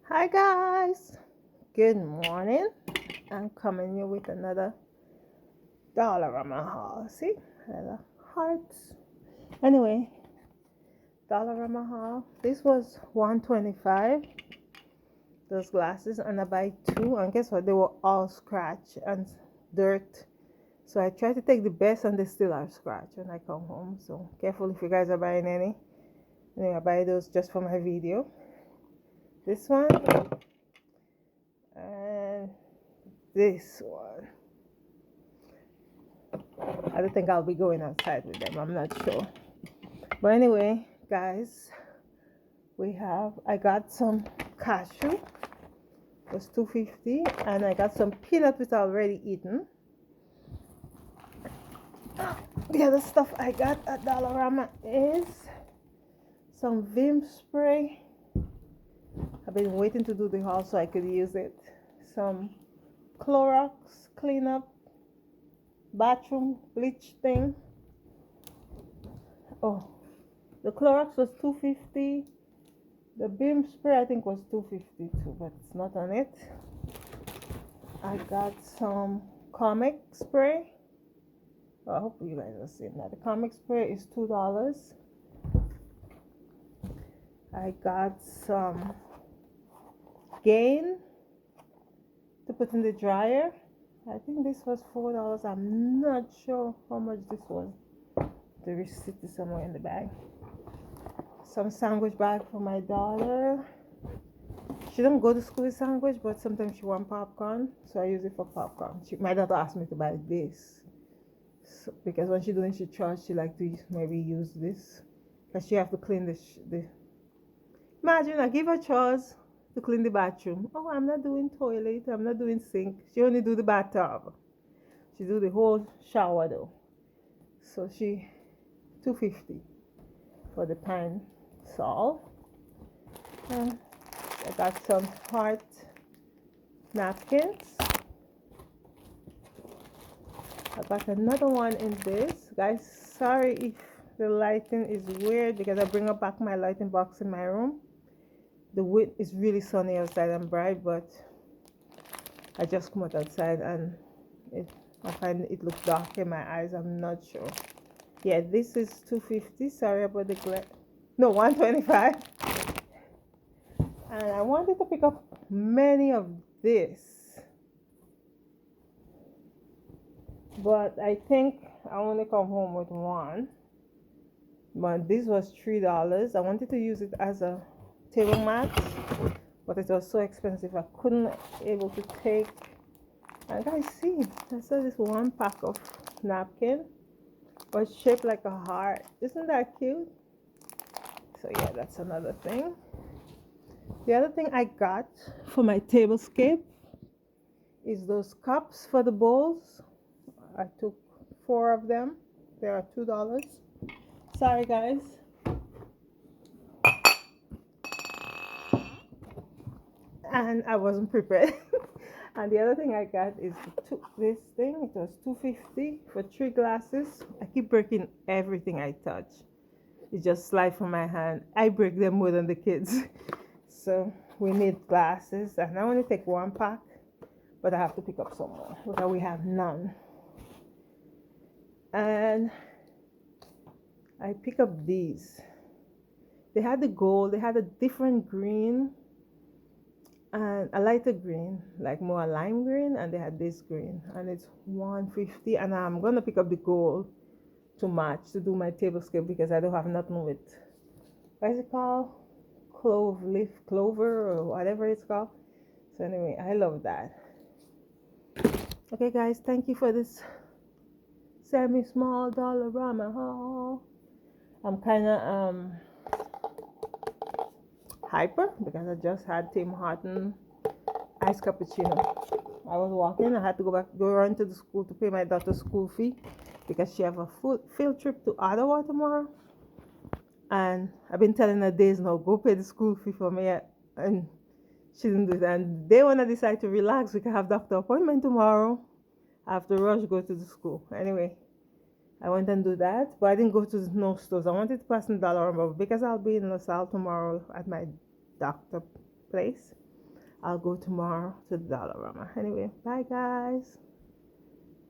Hi guys, good morning. I'm coming here with another Dollarama haul. See, hello hearts. Anyway, Dollarama haul. This was 125. Those glasses, and I buy two. And guess what? They were all scratch and dirt. So I try to take the best, and they still are scratch when I come home. So careful if you guys are buying any. Anyway, I buy those just for my video. This one and this one. I don't think I'll be going outside with them. I'm not sure. But anyway, guys, I got some cashew. It was 250, and I got some peanut which I already eaten. The other stuff I got at Dollarama is some Vim spray. I've been waiting to do the haul so I could use it. Some Clorox cleanup bathroom bleach thing. Oh, the Clorox was 250. The Beam spray I think was 250 too, but it's not on it. I got some comic spray. Well, I hope you guys are seeing that. The comic spray is $2. I got some Gain to put in the dryer. I think this was $4. I'm not sure how much this was. The receipt is somewhere in the bag. Some sandwich bag for my daughter. She don't go to school with sandwich, but sometimes she want popcorn, so I use it for popcorn. My daughter asked me to buy this, so, because when she doing she chores, she like to maybe use this, because she have to clean the. Imagine I give her chores to clean the bathroom. Oh, I'm not doing toilet. I'm not doing sink. She only do the bathtub. She do the whole shower though. So she 250 for the pan salt. And I got some heart napkins. I got another one in this. Guys, sorry if the lighting is weird because I bring up back my lighting box in my room. The wind is really sunny outside and bright, but I just come out outside and I find it looks dark in my eyes. I'm not sure. Yeah, this is 250. Sorry about the glare. No, 125. And I wanted to pick up many of this, but I think I only come home with one. But this was $3. I wanted to use it as a table mat, but it was so expensive I couldn't able to take. And guys, see, I saw this one pack of napkin was shaped like a heart. Isn't that cute? So yeah, that's another thing. The other thing I got for my tablescape is those cups for the bowls. I took 4 of them. They are $2. Sorry guys. And I wasn't prepared. And the other thing I got is this thing. It was 250 for 3 glasses. I keep breaking everything I touch. It just slides from my hand. I break them more than the kids. So we need glasses, and I only take one pack, but I have to pick up some more because we have none. And I pick up these. They had the gold. They had a different green and a lighter green, like more a lime green, and they had this green, and it's 150. And I'm gonna pick up the gold to match to do my tablescape because I don't have nothing with what is it called, clover or whatever it's called. So anyway, I love that. Okay guys, thank you for this semi-small Dollarama haul. I'm kind of hyper because I just had Tim Horton iced cappuccino. I was walking. I had to go around to the school to pay my daughter's school fee because she have a field trip to Ottawa tomorrow. And I've been telling her days now, go pay the school fee for me, and she didn't do that. And they wanna decide to relax. We can have doctor appointment tomorrow. I have to rush go to the school. Anyway, I went and do that, but I didn't go to no stores. I wanted to pass in Dollarama because I'll be in LaSalle tomorrow at my doctor place. I'll go tomorrow to the Dollarama. Anyway, bye guys.